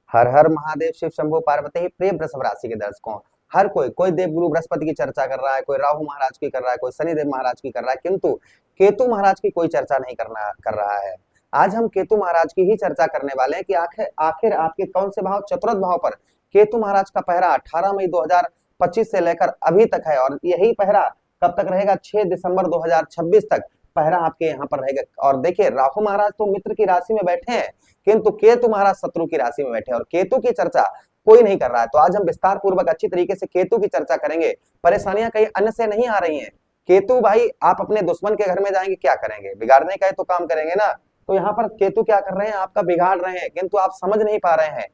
हर हर महादेव, शिव शंभु पार्वती। प्रिय वृषभ राशि के दर्शकों, हर कोई देवगुरु बृहस्पति की चर्चा कर रहा है, कोई राहु महाराज की कर रहा है, कोई शनिदेव महाराज की कर रहा है, किंतु केतु महाराज की कोई चर्चा नहीं कर रहा है। आज हम केतु महाराज की ही चर्चा करने वाले हैं कि आखिर आखिर आपके कौन से भाव, चतुर्थ भाव पर केतु महाराज का पहरा 18 मई 2025 से लेकर अभी तक है, और यही पहरा कब तक रहेगा? 6 दिसंबर 2026 तक पहरा आपके यहाँ पर रहेगा। और देखिए, राहु महाराज तो मित्र की राशि में बैठे हैं, किंतु केतु महाराज शत्रु की राशि में बैठे हैं, और केतु की चर्चा कोई नहीं कर रहा है। तो आज हम विस्तार पूर्वक अच्छी तरीके से केतु की चर्चा करेंगे। परेशानियां कहीं अन्य से नहीं आ रही हैं। केतु भाई, आप अपने दुश्मन के घर में जाएंगे, क्या करेंगे? बिगाड़ने का तो काम करेंगे ना। तो यहाँ पर केतु क्या कर रहे हैं? आपका बिगाड़ रहे हैं, किंतु आप समझ नहीं पा रहे हैं।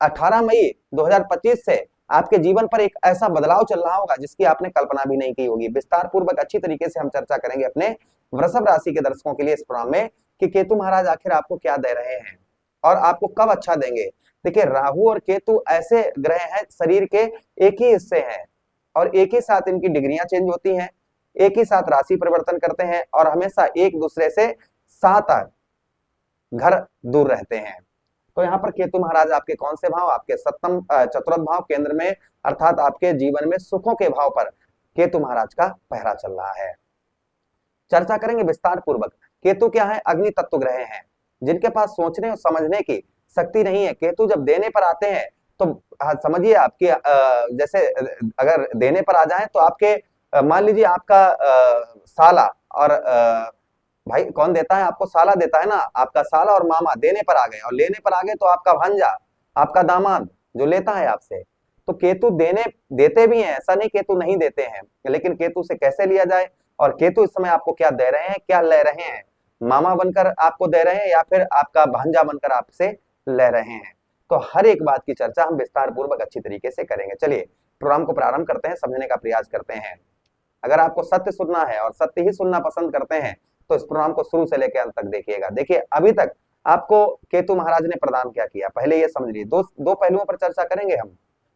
18 मई 2025 से आपके जीवन पर एक ऐसा बदलाव चल रहा होगा जिसकी आपने कल्पना भी नहीं की होगी। विस्तार पूर्वक अच्छी तरीके से हम चर्चा करेंगे अपने वृषभ राशि के दर्शकों के लिए इस प्रोग्राम में कि केतु महाराज आखिर आपको क्या दे रहे हैं और आपको कब अच्छा देंगे। देखिए, राहु और केतु ऐसे ग्रह हैं, शरीर के एक ही हिस्से हैं और एक ही साथ इनकी डिग्रियां चेंज होती हैं, एक ही साथ राशि परिवर्तन करते हैं और हमेशा एक दूसरे से 7 घर दूर रहते हैं। तो यहाँ पर केतु महाराज आपके कौन से भाव? आपके सप्तम चतुर्थ भाव केंद्र में, अर्थात आपके जीवन में सुखों के भाव पर केतु महाराज का पहरा चल रहा है। चर्चा करेंगे विस्तार पूर्वक। केतु क्या है? अग्नि तत्व ग्रह हैं, जिनके पास सोचने और समझने की शक्ति नहीं है। केतु जब देने पर आते हैं तो समझिए, आपके जैसे अगर देने पर आ जाए तो आपके मान लीजिए आपका साला और भाई कौन देता है आपको? साला देता है ना। आपका साला और मामा देने पर आ गए, और लेने पर आ गए तो आपका भांजा, आपका दामाद जो लेता है आपसे। तो केतु देते भी हैं, ऐसा नहीं केतु नहीं देते हैं, लेकिन केतु से कैसे लिया जाए? और केतु इस समय आपको क्या दे रहे हैं, क्या ले रहे हैं? मामा बनकर आपको दे रहे हैं या फिर आपका भांजा बनकर आपसे ले रहे हैं? तो हर एक बात की चर्चा हम विस्तार पूर्वक अच्छी तरीके से करेंगे। चलिए प्रोग्राम को प्रारंभ करते हैं, समझने का प्रयास करते हैं। अगर आपको सत्य सुनना है और सत्य ही सुनना पसंद करते हैं तो इस प्रोग्राम को शुरू से लेकर अंत तक देखिएगा। देखिए, अभी तक आपको केतु महाराज ने प्रदान क्या किया, पहले ये समझ लीजिए। दो पहलुओं पर चर्चा करेंगे हम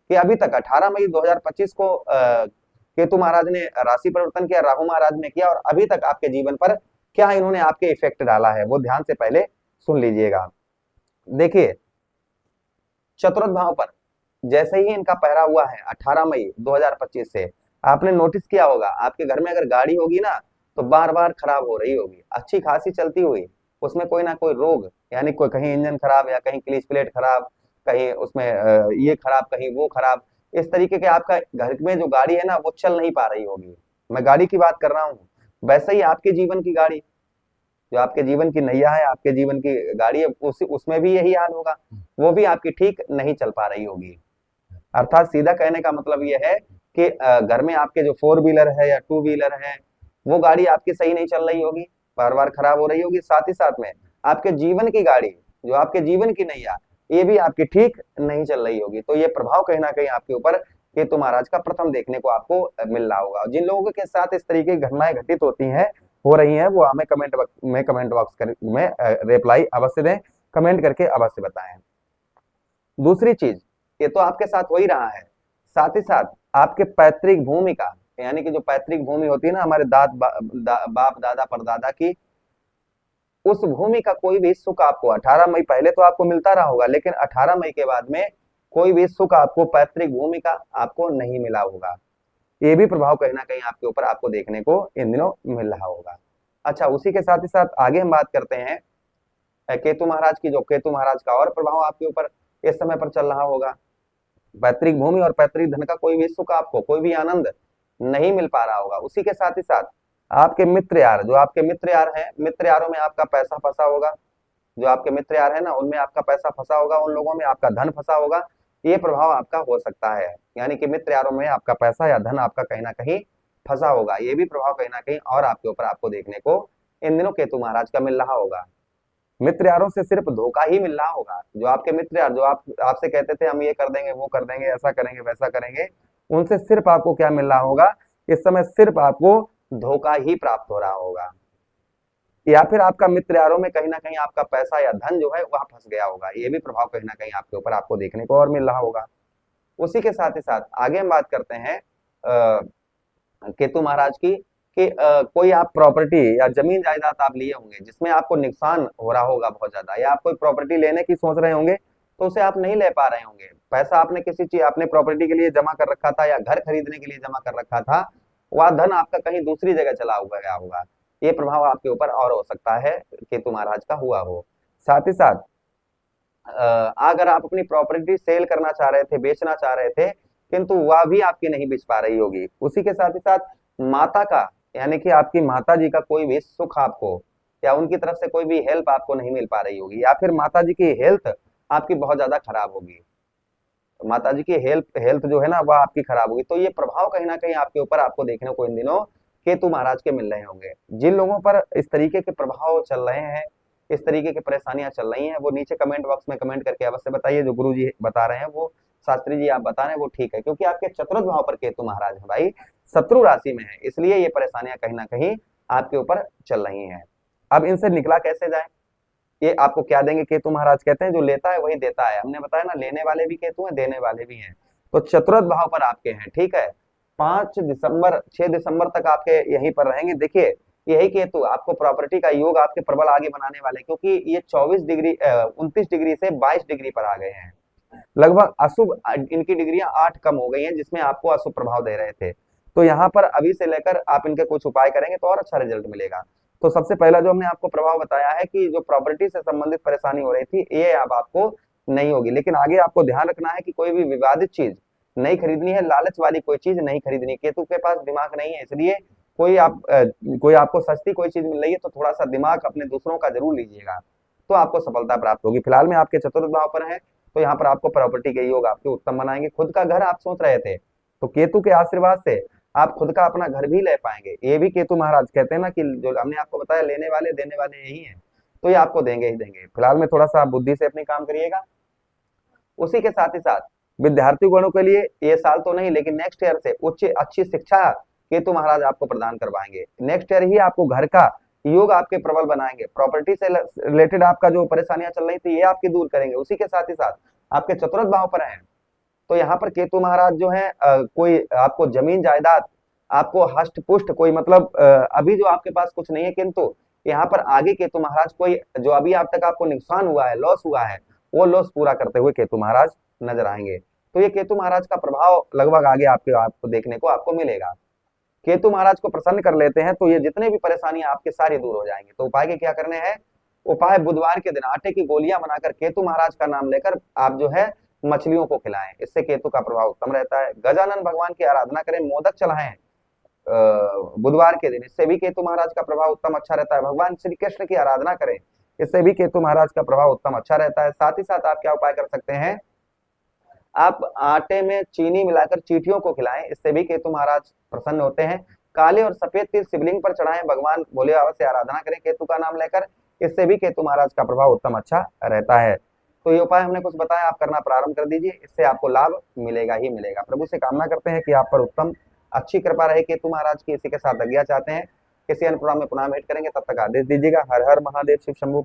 कि अभी तक 18 मई 2025 को केतु महाराज ने राशि परिवर्तन किया, राहु महाराज ने किया, और अभी तक आपके जीवन पर क्या इन्होंने आपके इफेक्ट डाला है, वो ध्यान से पहले सुन लीजिएगा। देखिए, चतुर्थ भाव पर जैसे ही इनका पहरा हुआ है 18 मई 2025 से, आपने नोटिस किया होगा आपके घर में अगर गाड़ी होगी ना तो बार बार खराब हो रही होगी, अच्छी खासी चलती हुई, उसमें कोई ना कोई रोग, यानी कोई कहीं इंजन खराब या कहीं क्लीच प्लेट खराब, कहीं उसमें ये खराब, कहीं वो खराब, इस तरीके के आपका घर में जो गाड़ी है ना वो चल नहीं पा रही होगी। मैं गाड़ी की बात कर रहा हूँ। वैसे ही आपके जीवन की गाड़ी, जो आपके जीवन की नैया है, आपके जीवन की गाड़ी है, उसमें भी यही हाल होगा, वो भी आपकी ठीक नहीं चल पा रही होगी। अर्थात सीधा कहने का मतलब यह है कि घर में आपके जो 4 व्हीलर है या 2 व्हीलर है, वो गाड़ी आपकी सही नहीं चल रही होगी, बार बार खराब हो रही होगी। साथ ही साथ में आपके जीवन की गाड़ी, जो आपके जीवन की नैया, ये भी आपकी ठीक नहीं चल रही होगी। तो ये प्रभाव कहीं ना कहीं आपके ऊपर केतु महाराज का प्रथम देखने को आपको मिल रहा होगा। जिन लोगों के साथ इस तरीके की घटनाएं घटित होती हैं, हो रही हैं, वो हमें कमेंट बॉक्स में रिप्लाई अवश्य दें, कमेंट करके अवश्य बताएं। दूसरी चीज, ये तो आपके साथ हो ही रहा है, साथ ही साथ आपके पैतृक भूमि का, यानी कि जो पैतृक भूमि होती है ना हमारे बाप दादा परदादा की, उस भूमि का कोई भी सुख आपको 18 मई पहले तो आपको मिलता रहा होगा, लेकिन 18 मई के बाद में कोई भी सुख आपको पैतृक भूमि का आपको नहीं मिला होगा। ये भी प्रभाव कहीं ना कहीं आपके ऊपर आपको देखने को इन दिनों मिल रहा होगा। अच्छा, उसी के साथ ही साथ आगे हम बात करते हैं केतु महाराज की। जो केतु महाराज का और प्रभाव आपके ऊपर इस समय पर चल रहा होगा, पैतृक भूमि और पैतृक धन का कोई भी सुख आपको, कोई भी आनंद नहीं मिल पा रहा होगा। उसी के साथ ही साथ आपके मित्र यार, जो आपके मित्र यार हैं, मित्र यारों में आपका पैसा फंसा होगा, जो आपके मित्र यार है ना उनमें आपका पैसा फंसा होगा, उन लोगों में आपका धन फंसा होगा, ये प्रभाव आपका हो सकता है। यानी कि मित्र यारों में आपका पैसा या धन आपका कहीं ना कहीं फंसा होगा, ये भी प्रभाव कहीं ना कहीं और आपके ऊपर आपको देखने को इन दिनों केतु महाराज का मिल रहा होगा। मित्र यारों से सिर्फ धोखा ही मिल रहा होगा। जो आपके मित्र यार, जो आपसे कहते थे हम ये कर देंगे, वो कर देंगे, ऐसा करेंगे, वैसा करेंगे, उनसे सिर्फ आपको क्या मिल रहा होगा इस समय? सिर्फ आपको धोखा ही प्राप्त हो रहा होगा, या फिर आपका मित्र यारों में कहीं ना कहीं आपका पैसा या धन जो है वह फंस गया होगा। ये भी प्रभाव कहीं ना कहीं आपके ऊपर आपको देखने को और मिल रहा होगा। उसी के साथ ही साथ आगे हम बात करते हैं केतु महाराज की कि कोई आप प्रॉपर्टी या जमीन जायदाद आप लिए होंगे जिसमें आपको नुकसान हो रहा होगा बहुत ज्यादा, या आप कोई प्रॉपर्टी लेने की सोच रहे होंगे तो उसे आप नहीं ले पा रहे होंगे। पैसा आपने किसी चीज, आपने प्रॉपर्टी के लिए जमा कर रखा था या घर खरीदने के लिए जमा कर रखा था, वह धन आपका कहीं दूसरी जगह चला हुआ गया होगा। ये प्रभाव आपके ऊपर और हो सकता है, केतु महाराज का हुआ हो। साथ ही साथ अगर आप अपनी प्रॉपर्टी सेल करना चाह रहे थे, बेचना चाह रहे थे, किंतु वह भी आपकी नहीं बेच पा रही होगी। उसी के साथ ही साथ माता का, यानी कि आपकी माता जी का कोई भी सुख आपको, या उनकी तरफ से कोई भी हेल्प आपको नहीं मिल पा रही होगी, या फिर माता जी की हेल्थ आपकी बहुत ज्यादा खराब होगी। माता जी की हेल्थ हेल्थ जो है ना वह आपकी खराब होगी। तो ये प्रभाव कहीं ना कहीं आपके ऊपर आपको देखने को इन दिनों केतु महाराज के मिल रहे होंगे। जिन लोगों पर इस तरीके के प्रभाव चल रहे हैं, इस तरीके की परेशानियां चल रही हैं, वो नीचे कमेंट बॉक्स में कमेंट करके अवश्य बताइए। जो गुरु जी बता रहे हैं, वो शास्त्री जी आप बता रहे हैं, वो ठीक है, क्योंकि आपके चतुर्थ भाव पर केतु महाराज है भाई, शत्रु राशि में है, इसलिए ये परेशानियां कहीं ना कहीं आपके ऊपर चल रही हैं। अब इनसे निकला कैसे जाए? ये आपको क्या देंगे केतु महाराज? कहते हैं जो लेता है वही देता है। हमने बताया ना, लेने वाले भी केतु हैं, देने वाले भी हैं। तो चतुर्थ भाव पर आपके हैं, ठीक है। 5 दिसंबर 6 दिसंबर तक आपके यहीं पर रहेंगे। देखिए, यही केतु आपको प्रॉपर्टी का योग आपके प्रबल आगे बनाने वाले, क्योंकि ये 24 डिग्री 29 डिग्री से 22 डिग्री पर आ गए हैं। लगभग अशुभ इनकी डिग्रियां 8 कम हो गई हैं, जिसमें आपको अशुभ प्रभाव दे रहे थे। तो यहाँ पर अभी से लेकर आप इनके कुछ उपाय करेंगे तो और अच्छा रिजल्ट मिलेगा। तो सबसे पहला जो हमने आपको प्रभाव बताया है कि जो प्रॉपर्टी से संबंधित परेशानी हो रही थी, ये अब आपको नहीं होगी। लेकिन आगे आपको ध्यान रखना है कि कोई भी विवादित चीज नहीं खरीदनी है, लालच वाली कोई चीज नहीं खरीदनी। केतु के पास दिमाग नहीं है, इसलिए कोई आपको सस्ती कोई चीज मिल रही है तो थोड़ा सा दिमाग अपने दूसरों का जरूर लीजिएगा, तो आपको सफलता प्राप्त होगी। फिलहाल में आपके चतुर्थ भाव पर है, तो यहाँ पर आपको प्रॉपर्टी के योग आपके उत्तम बनाएंगे। खुद का घर आप सोच रहे थे, तो केतु के आशीर्वाद से आप खुद का अपना घर भी ले पाएंगे। ये भी केतु महाराज कहते हैं ना कि जो हमने आपको बताया, लेने वाले देने वाले यही हैं, तो ये आपको देंगे ही देंगे। फिलहाल में थोड़ा सा आप बुद्धि से अपनी काम करिएगा। उसी के साथ ही साथ विद्यार्थी गणों के लिए ये साल तो नहीं, लेकिन नेक्स्ट ईयर से उच्च अच्छी शिक्षा केतु महाराज आपको प्रदान करवाएंगे। नेक्स्ट ईयर ही आपको घर का योग आपके प्रबल बनाएंगे। प्रॉपर्टी से रिलेटेड आपका जो परेशानियां चल रही थी, ये आपकी दूर करेंगे। उसी के साथ ही साथ आपके चतुर्थ भाव पर हैं, तो यहाँ पर केतु महाराज जो है कोई आपको जमीन जायदाद, आपको हष्ट पुष्ट कोई मतलब अभी जो आपके पास कुछ नहीं है, किंतु यहाँ पर आगे केतु महाराज कोई जो अभी आप तक आपको नुकसान हुआ है, लॉस हुआ है, वो लॉस पूरा करते हुए केतु महाराज नजर आएंगे। तो ये केतु महाराज का प्रभाव लगभग आगे आपको देखने को आपको मिलेगा। केतु महाराज को प्रसन्न कर लेते हैं तो ये जितने भी परेशानियां आपके सारी दूर हो जाएंगे। तो उपाय के क्या करने हैं? उपाय बुधवार के दिन आटे की गोलियां बनाकर केतु महाराज का नाम लेकर आप जो है मछलियों को खिलाएं, इससे केतु का प्रभाव उत्तम रहता है। गजानन भगवान की आराधना करें, मोदक चढ़ाएं बुधवार के दिन, इससे भी केतु महाराज का प्रभाव उत्तम अच्छा रहता है। भगवान श्री कृष्ण की आराधना करें, इससे भी केतु महाराज का प्रभाव उत्तम अच्छा रहता है। साथ ही साथ आप क्या उपाय कर सकते हैं? आप आटे में चीनी मिलाकर चींटियों को खिलाएं, इससे भी केतु महाराज प्रसन्न होते हैं। काले और सफेद तिल शिवलिंग पर चढ़ाएं, भगवान भोले बाबा से आराधना करें केतु का नाम लेकर, इससे भी केतु महाराज का प्रभाव उत्तम अच्छा रहता है। तो ये उपाय हमने कुछ बताया, आप करना प्रारंभ कर दीजिए, इससे आपको लाभ मिलेगा ही मिलेगा। प्रभु से कामना करते हैं कि आप पर उत्तम अच्छी कृपा रहे केतु महाराज की। इसी के साथ आज्ञा चाहते हैं, किसी अन्य प्रोग्राम में पुनः भेंट करेंगे, तब तक आदेश दीजिएगा। हर हर महादेव, शिव शंभू।